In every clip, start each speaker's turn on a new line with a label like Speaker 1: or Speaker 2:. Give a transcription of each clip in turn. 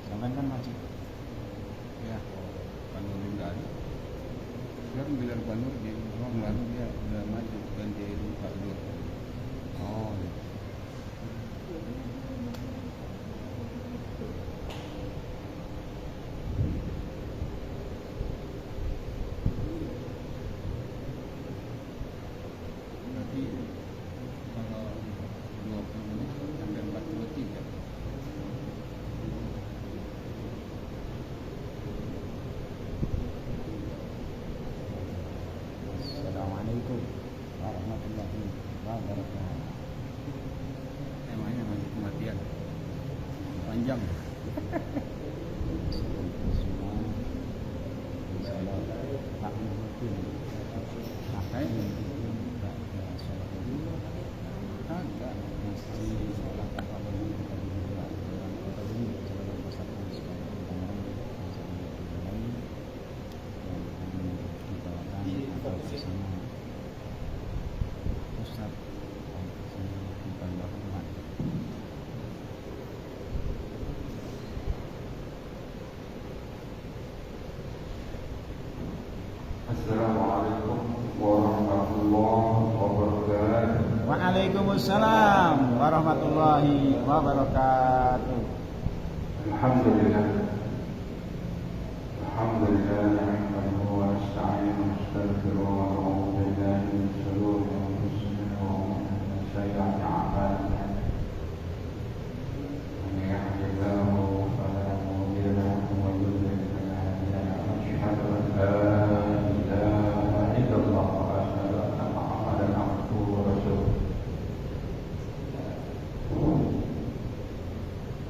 Speaker 1: Sampai kan masih
Speaker 2: Ya, Banur enggak ada. Dia kan bilang Banur di ruang lalu dia udah maju ganti Pak Dur.
Speaker 1: oh iya.
Speaker 2: Tapi kalau 20 menit sampai 43.
Speaker 1: Assalamualaikum warahmatullahi wabarakatuh.
Speaker 2: Temanya masih kematian. Panjang.
Speaker 1: Semua insyaallah tak mungkin pakai
Speaker 2: Agak.
Speaker 1: masih sholat apa yang kita juga dalam kota ini saudara persatuan sekolah pendengaran lain yang kami dibawakan atau bersama Ustaz Al-Fatihah Rahman.
Speaker 3: Assalamualaikum warahmatullahi wabarakatuh.
Speaker 1: Waalaikumsalam warahmatullahi wabarakatuh.
Speaker 3: Alhamdulillah. Alhamdulillah nahmaduhu wa nasta'inuhu wa nastaghfiruhu wa na'udzu billahi min shururi anfusina wa min sayyi'ati a'malina. Man yahdihillahu fala mudilla lahu wa man yudlil fala hadiya lahu. Asyhadu an la ilaha illallah wa asyhadu anna Muhammadan abduhu wa rasuluh.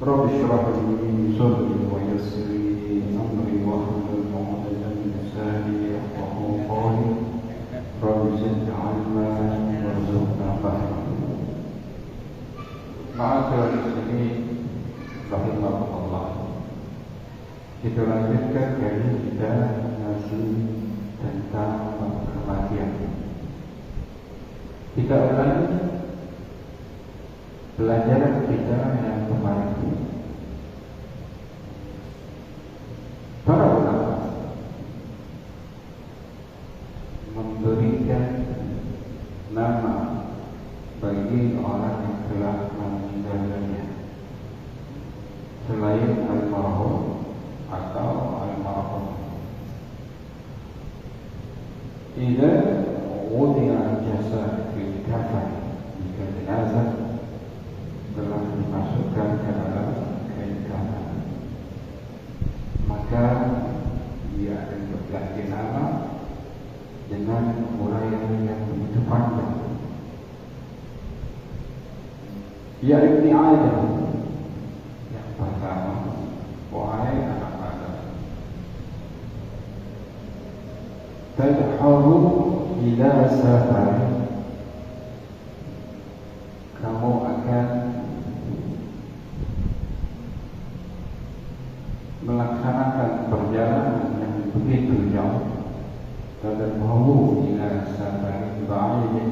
Speaker 3: Rabbi shrah li sadri wa yassir li amri wahlul 'uqdatam min lisani yafqahu qawli. Rabbi zidni 'ilman warzuqna fahma. Ma'asyiral muslimin rahimakumullah. Kita lanjutkan kali kita masih tentang kematian. Kita ulangi pelajaran kita yang kemarin. Para ulama memberikan nama bagi orang yang telah meninggal dunia selain almarhum atau almarhum. Idza wudi'a jasad fil kafan, jika jenazah telah dimasukkan ke dalam kain kafan, maka dia akan berganti nama dengan uraian yang begitu panjang. Ya Ibni Adam, yang pertama, wahai anak Adam, tadharu ila safari, kamu akan melaksanakan perjalanan yang begitu jauh. Tadharu ila safari ba'idin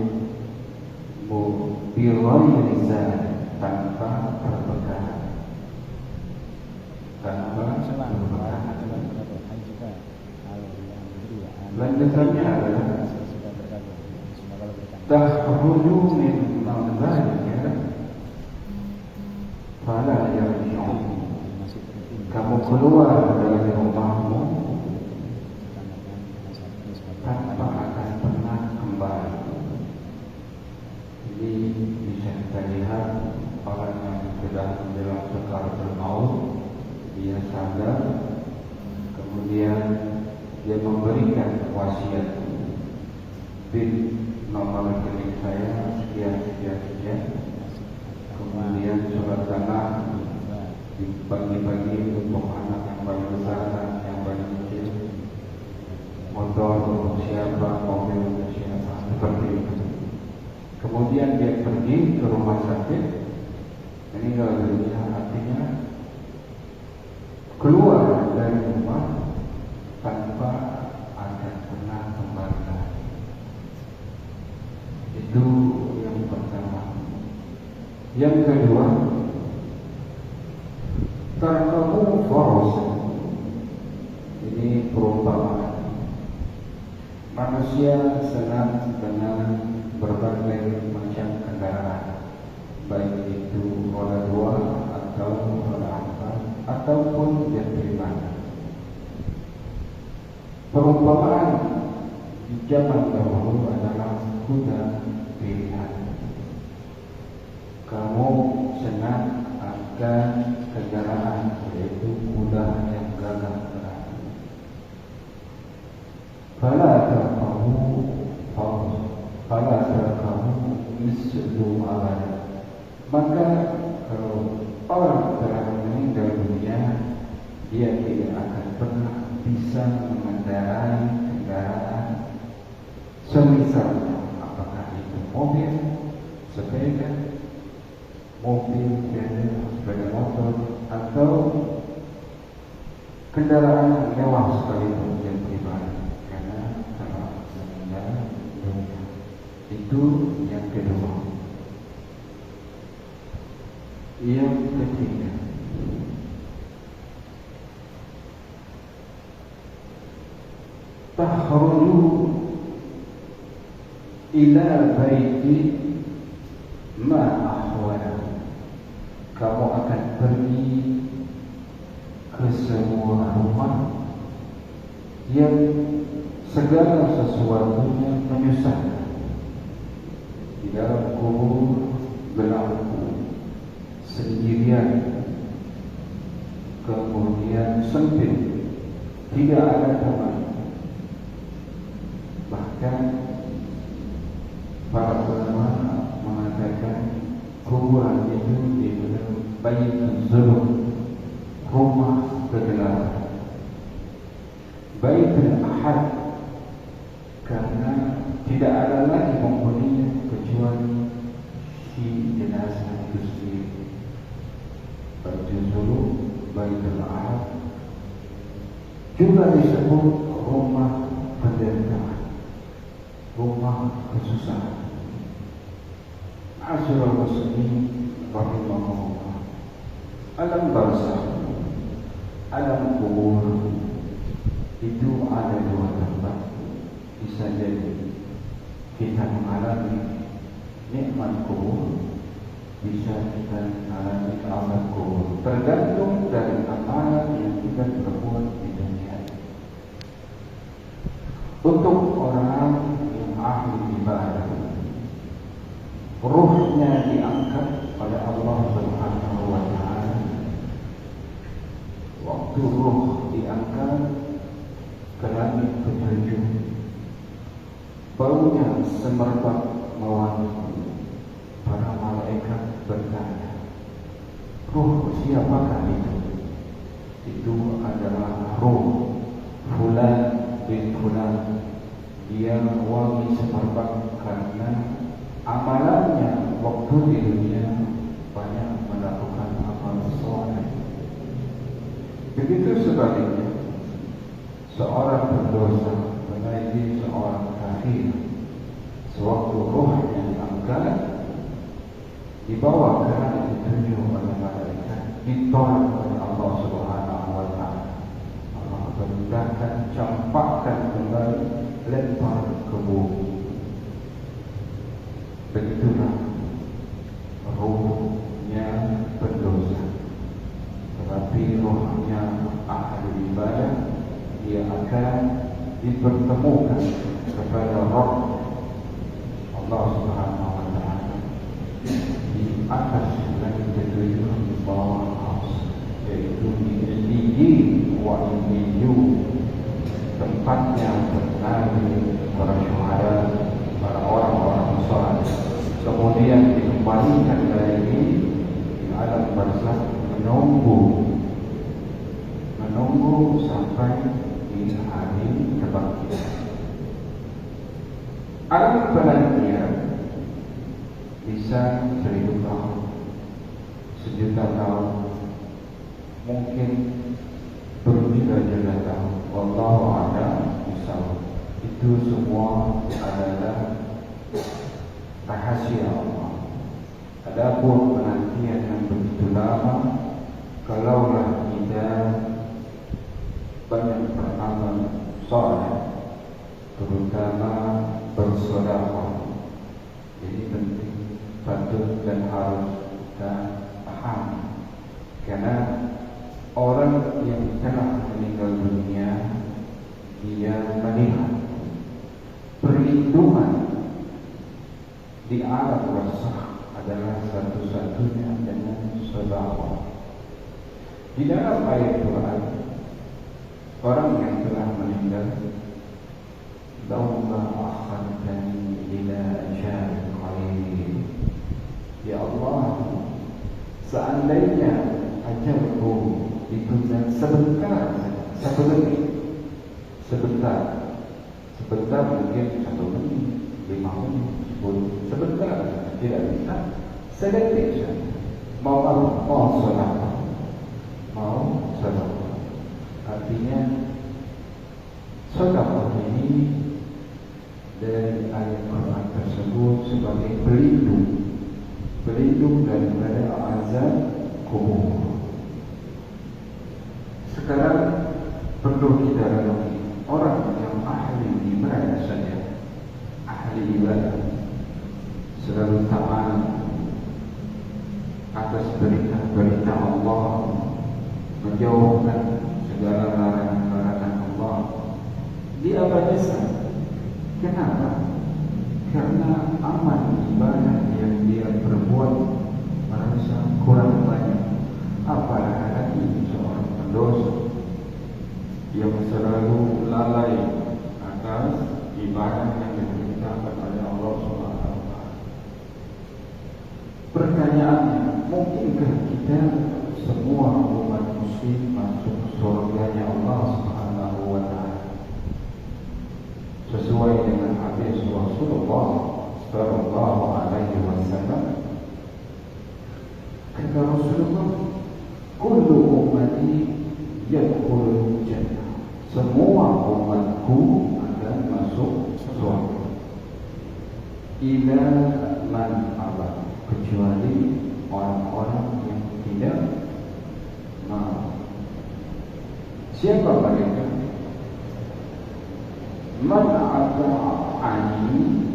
Speaker 3: bighairi zad, tanpa perbekalan. Lanjutannya adalah tahruju min ma'zalika fala yarji'un, kamu keluar dari rumahmu tanpa akan pernah kembali. Ini bisa kita lihat orang yang sudah menjelang sakaratul maut, dia sadar, kemudian dia memberikan wasiat, bin nomor rekening saya sekian sekian sekian, kemudian surat tanah dibagi-bagi untuk anak yang paling besar dan yang paling kecil, motor untuk siapa, mobil untuk siapa, seperti itu. Kemudian dia pergi ke rumah sakit, meninggal dunia, artinya keluar dari rumah tanpa akan pernah kembali lagi. Itu yang pertama. Yang kedua, poros. Ini perumpamaan. Manusia senang dengan berbagai macam kendaraan, baik itu roda dua atau roda empat ataupun jet pribadi. Perumpamaan di zaman dahulu adalah kuda pilihan. Kamu senang akan kendaraan, yaitu kuda yang gagah berani. Fala kamu mislu abad. Maka kalau orang telah meninggal dunia, dia tidak akan pernah bisa mengendarai kendaraan semisalnya, apakah itu mobil, sepeda, sepeda motor, atau kendaraan mewah sekalipun yang pribadi, karena telah meninggal dunia. Itu yang kedua. Yang ketiga, tahruju ila baiti ma ahwala. Kamu akan pergi ke sebuah rumah yang segala sesuatunya menyusahkan. Di dalam kubur gelap, sendirian, kemudian sempit, tidak ada teman. Bahkan para ulama mengatakan kuburan itu dibilang baitul zulum, rumah kegelapan, baitul ahad, karena tidak ada lagi penghuninya kecuali si jenazah itu sendiri. Baitul zulum, baitul ahad juga disebut rumah penderitaan, rumah kesusahan. Ma'asyiral muslimin rahimahullah, alam barzakh, alam kubur itu ada dua tempat. Bisa jadi kita mengalami nikmat kubur, bisa kita mengalami azab kubur, tergantung dari amalan yang kita perbuat di dunia. Untuk orang yang ahli ibadah, ruhnya diangkat oleh Allah Subhanahu wa Ta'ala. Waktu ruh diangkat ke langit ketujuh, baunya semerbak mewangi. Para malaikat bertanya, ruh siapakah itu? Itu adalah ruh Fulan bin Fulan. Dia wangi semerbak karena amalannya waktu di dunia banyak melakukan amal soleh. Begitu sebaliknya, seorang berdosa menjadi seorang kafir, sewaktu ruhnya diangkat, dibawa ke langit ketujuh oleh malaikat, ditolak oleh Allah Subhanahu wa Ta'ala. Allah perintahkan, campakkan kembali, lempar ke bumi. Begitulah ruhnya pendosa. Tetapi ruhnya ahli ibadah, dia akan dipertemukan kepada Rabb Allah Subhanahu wa Ta'ala di atas langit ketujuh, di bawah ars, yaitu di Illiyin wa Illiyun, tempatnya Nabi, para syuhada, para orang-orang saleh. Kemudian dikembalikan lagi di alam barzakh, menunggu sampai di hari kebangkitan. Alam penantian bisa 1000 tahun, 1.000.000 tahun, mungkin berjuta-juta tahun. Wallahu a'lam bishawab. Itu semua adalah rahasia Allah. Adapun penantian yang begitu lama kalaulah kita banyak beramal soleh, terutama bersedekah. Ini penting, patut dan harus kita pahami. Karena orang yang telah meninggal dunia, dia melihat perlindungan di alam barzakh adalah satu-satunya dengan sedekah. Di dalam ayat Quran, orang yang telah meninggal, "Laula akhartani ila ajalin qarib." Ya Allah, seandainya ajalku ditunda sebentar saja, 1 detik, sebentar mungkin 1 menit, 5 menit, 10, sebentar, tidak bisa, sedetik saja. Mau apa? Mau sedekah, mau sedekah. Artinya sedekah ini dari ayat Quran tersebut sebagai pelindung daripada azab kubur. Sekarang perlu kita renungi, orang yang ahli ibadah saja, ahli ibadah, selalu taat atas berita Allah, menjauhkan segala larangan-larangan Allah, dia berjasa. Kenapa? Karena amal ibadah yang dia perbuat merasa kurang banyak. Apalagi seorang pendosa yang selalu lalai atas ibadah yang diperintahkan oleh Allah SWT. Pertanyaannya, mungkinkah kita semua umat muslim masuk surganya Allah SWT sesuai dengan hadis Rasulullah sallallahu alaihi wasallam? Kata Rasulullah, "Kullu ummati yadkhulul jannah." Semua umatku akan masuk surga. Ila man aba, kecuali orang-orang yang tidak mau. Siapa mereka? Man ata'ani,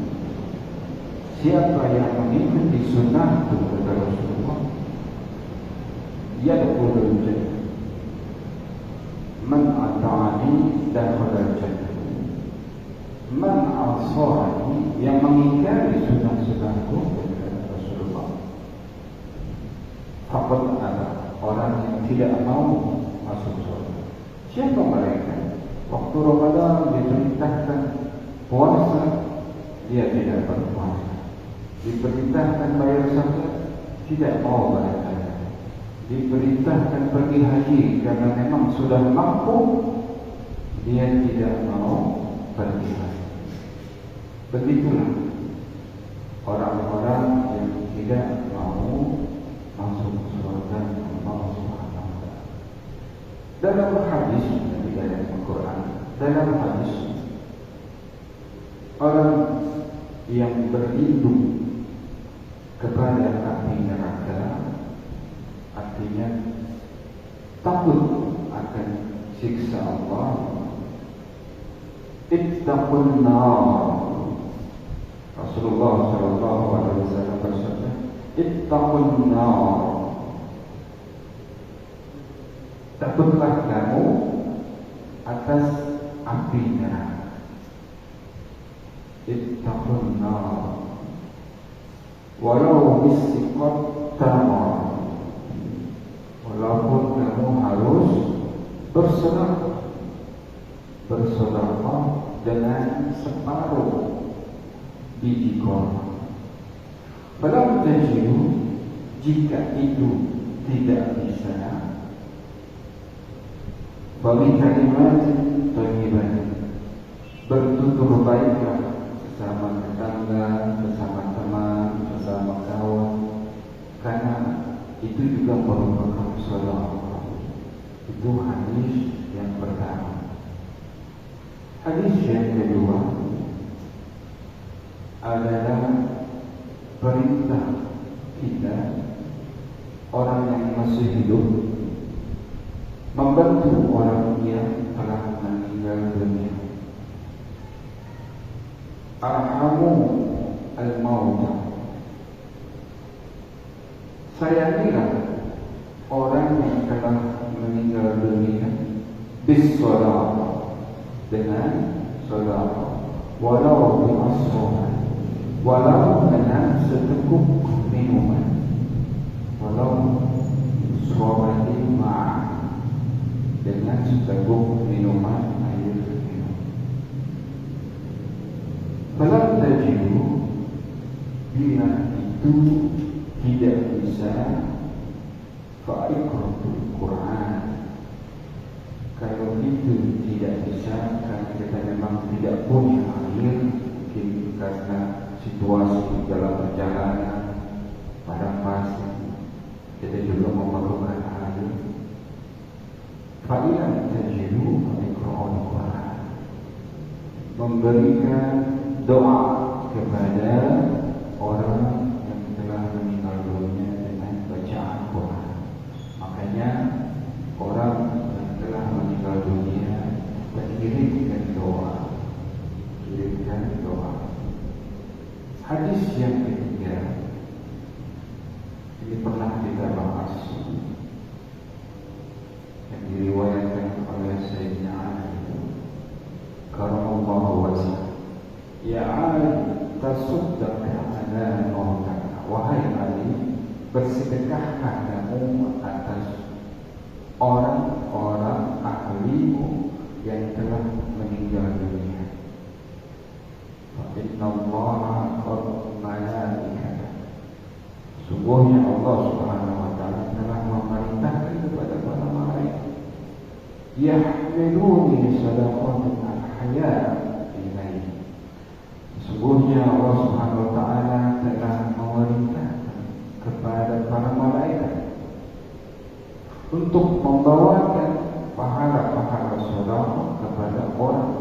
Speaker 3: siapa yang mengikuti sunnahku, kata Rasulullah, yadkhulul jannah. Man ata'ani dakhala jannah. Man asani, yang mengingkari sunnah-sunnahku, kata Rasulullah, faqad aba, orang yang tidak mau masuk surga. Siapa mereka? Waktu Ramadan diperintahkan puasa, dia tidak berpuasa. Diperintahkan bayar zakat, tidak mau bayar zakat. Diperintahkan pergi haji karena memang sudah mampu, dia tidak mau pergi haji. Begitulah orang-orang yang tidak mau masuk surga Allah SWT. Dalam hadis dari ayat Al-Quran, dalam hadis, orang yang berlindung kepada api neraka, artinya takut akan siksa Allah. Ittaqun nar. Rasulullah sallallahu alaihi wasallam bersabda, "Ittaqun nar." Takutlah kamu atas api neraka. Ittaqun nar walau bisiqat tamar. Walaupun kamu harus bersedekah dengan separuh biji korma. Falam tajidu, jika itu tidak bisa, bagi kalimat thayyiban, bertutur baiklah sesama tetangga, sesama teman, sesama kawan, karena itu juga merupakan sedekah. Itu hadis yang pertama. Hadis yang kedua adalah perintah kita, orang yang masih hidup, membantu orang yang telah meninggal dunia. Arhamu al-mauta, sayangilah orang yang telah meninggal dunia bis-shalah, dengan salat, walau bi'asrohan, walau dengan seteguk minuman, walau bi'asrohan ma'ah, dengan seteguk minuman air minum. Falam tajidu, bila itu tidak bisa, fa'iqratul Quran. Kalau itu tidak bisa, karena kita memang tidak punya air, mungkin karena situasi dalam perjalanan padang pasir, kita juga memerlukan air. Fa'ilam tajidu fa'iqratul Quran, memberikan doa kepada orang yang telah meninggal dunia dengan bacaan Quran. Makanya orang yang telah meninggal dunia kirimkan doa, kirimkan doa. Hadis yang ketiga ini pernah kita bahas, yang diriwayatkan oleh Sayyidina Ali karamallahu wajhah. Ya Ali, tasaddaq ala mautaka, wahai Ali, bersedekahlah kamu atas orang-orang ahlimu yang telah meninggal dunia. Inna Allah qad malaikata, sungguhnya Allah Subhanahu wa taala telah memerintahkan kepada para malaikat, yahmiluni sadaqatin al-haya ilaih. Sungguhnya Allah Subhanahu wa taala telah memerintahkan kepada para malaikat untuk membawakan pahala-pahala sedekah kepada orang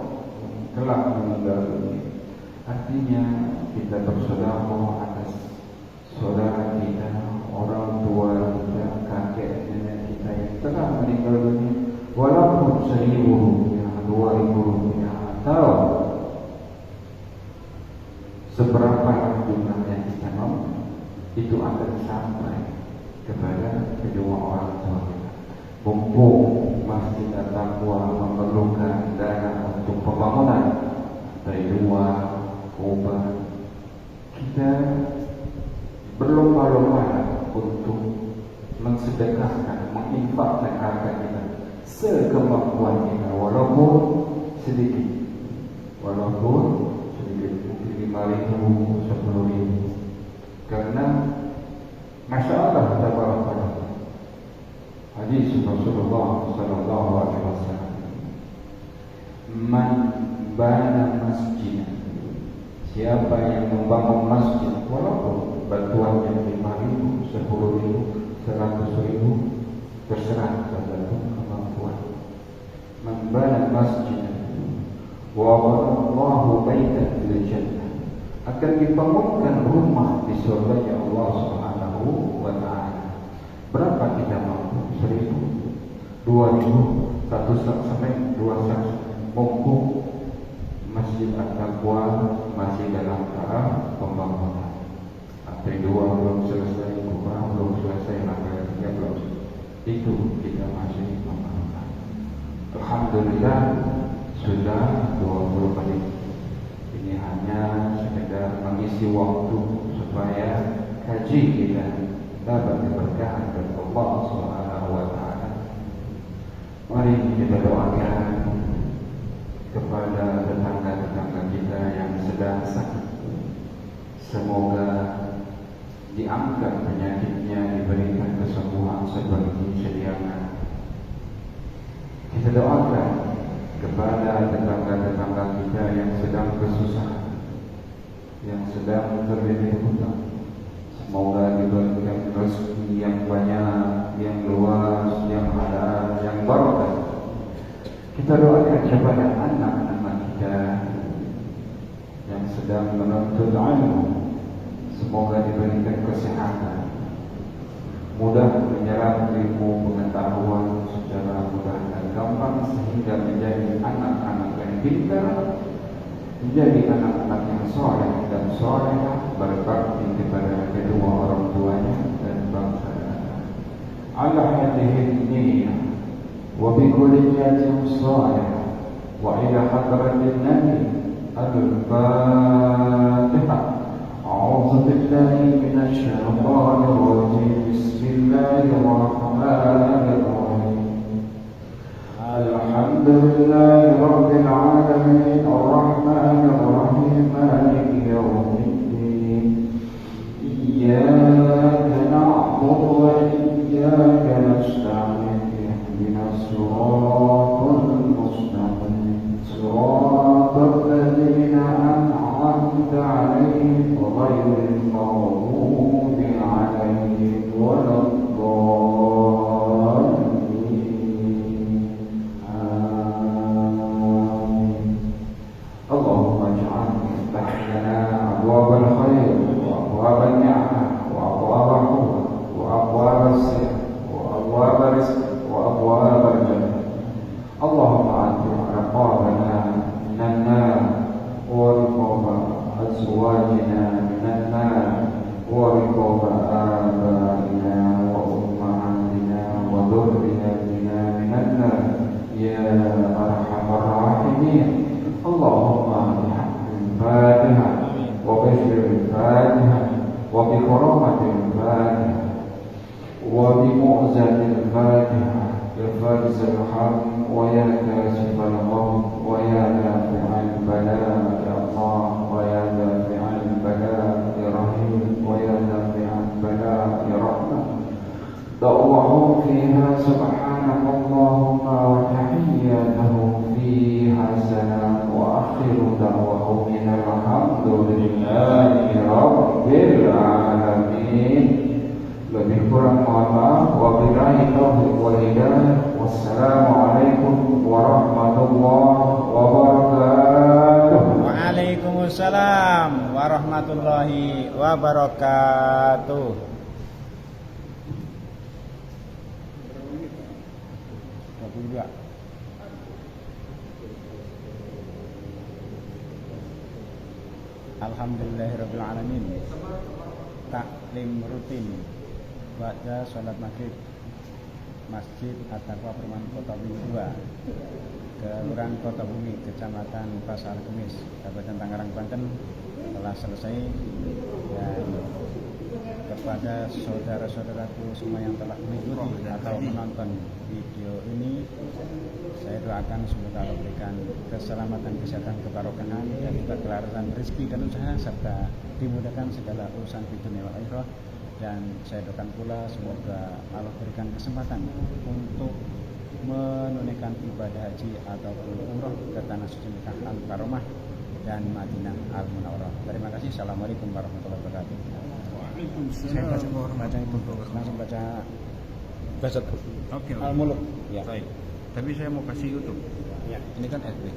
Speaker 3: yang telah meninggal dunia. Artinya kita bersedekah atas saudara kita, orang tua kita, kakek nenek kita yang telah meninggal dunia, walaupun 1.000 rupiah, 2.000 rupiah, atau seberapa jumlahnya kita mau, itu akan sampai kepada kedua orang tua kita. Mumpung Masjid At-Taqwa memerlukan dana untuk pembangunan Taidua, Kuba, kita berlomba-lomba untuk mensedekahkan, menginfakkan harta kita sekemampuan kita, walaupun sedikit, mungkin 5.000, 10.000, karena masyaallah tabarakallah, hadis Rasulullah sallallahu alaihi wasallam, man bana masjid, siapa yang membangun masjid, walaupun bantuannya 5.000, 10.000, 100.000, terserah tergantung kemampuan. Man bana masjid wa Allahu baitan fil jannah, akan dibangunkan rumah di surga Allah Subhanahu wa taala. Berapa kita mampu? 1.000, 2.000, 1 sampai 2 mumpung Masjid At-Taqwa masih dalam tahap pembangunan. Lantai 2 belum selesai, Kubah belum selesai, lantai 3 belum selesai. Itu kita masih pembangunan. Alhamdulillah sudah 20 menit. Ini hanya sekedar mengisi waktu supaya kaji kita dapat diberkahi oleh Allah Subhanahu wa taala. Mari kita doakan kepada tetangga-tetangga kita yang sedang sakit. Semoga diangkat penyakitnya, diberikan kesembuhan seperti sedianya. Kita doakan kepada tetangga-tetangga kita yang sedang kesusahan, yang sedang terlilit hutang. Semoga diberikan rezeki yang banyak, yang luas, yang halal, yang barakah. Kita doakan kepada anak-anak kita yang sedang menuntut ilmu, semoga diberikan kesehatan, mudah menyerap ilmu pengetahuan secara mudah dan gampang sehingga menjadi anak-anak yang pintar, menjadi anak-anak yang soleh dan solehah, berbakti kepada kedua orang tuanya dan bangsa dan negara. Ala hadhihi niyyah wa bi kulliyatin salihah wa ila hadratin nabi al-Fatihah. A'udzu billahi minasy syaithanir rajim. Bismillahirrahmanirrahim. Alhamdulillahi rabbil alamin arrahmanir rahim maliki yaumiddin. Iyyaka na'budu wa iyyaka nasta'in. Ihdinas siratal mustaqim. Siratal ladzina an'amta 'alaihim ghairil maghdubi 'alaihim waladdallin. Amin. Allahumma ij'alna lana abwabal khair wa abwaban ni'mah wa abwabal quwwah wa abwabas sir wa abwabal rizq wa abwabal jannah. Allahumma a'ti raqabana minan nar wa riqaba azwajina minan nar wa riqaba abaina wa ummahatina wa dhurriyyatina minan nar ya arhamar rahimin. Allahumma bihaqqil Fatihah wa bishril Fatihah wa bi karamatil Fatihah wa bi mu'zatil Fatihah ya farizal ham wa ya kashifal gham wa ya dafi'al bala ya Allah wa ya dafi'al bala ya Rahim wa ya dafi'al bala ya Rahman. Da'wahum fiha subhanakallahumma wa tahiyyatuhum fiha salam wa akhiru da'wahum alhamdulillahi rabbil alamin. Lebih kurang mohon maaf. Wabillahi taufiq wal hidayah. Wassalamualaikum warahmatullahi wabarakatuh.
Speaker 1: Waalaikumsalam warahmatullahi wabarakatuh. Alhamdulillahirabbil alamin. Taklim rutin baca sholat maghrib Masjid At-Taqwa Perumahan Kota Bumi 2, Kelurahan Kota Bumi, Kecamatan Pasar Kemis, Kabupaten Tangerang, Banten telah selesai. Dan kepada saudara-saudaraku semua yang telah mengikuti atau menonton video ini, saya doakan semoga Allah berikan keselamatan, kesehatan, kebarokahan, dan juga kelancaran rezeki dan usaha, serta dimudahkan segala urusan di dunia wal akhirah. Dan saya doakan pula semoga Allah berikan kesempatan untuk menunaikan ibadah haji ataupun umroh ke tanah suci Mekah Al-Mukarramah dan Madinah Al-Munawwarah. Terima kasih. Assalamualaikum warahmatullahi wabarakatuh. Saya kasih baca itu langsung baca
Speaker 2: Oke.
Speaker 1: Al-Muluk. Ya.
Speaker 2: Baik. Tapi saya mau kasih YouTube.
Speaker 1: Ya. Ini kan FB.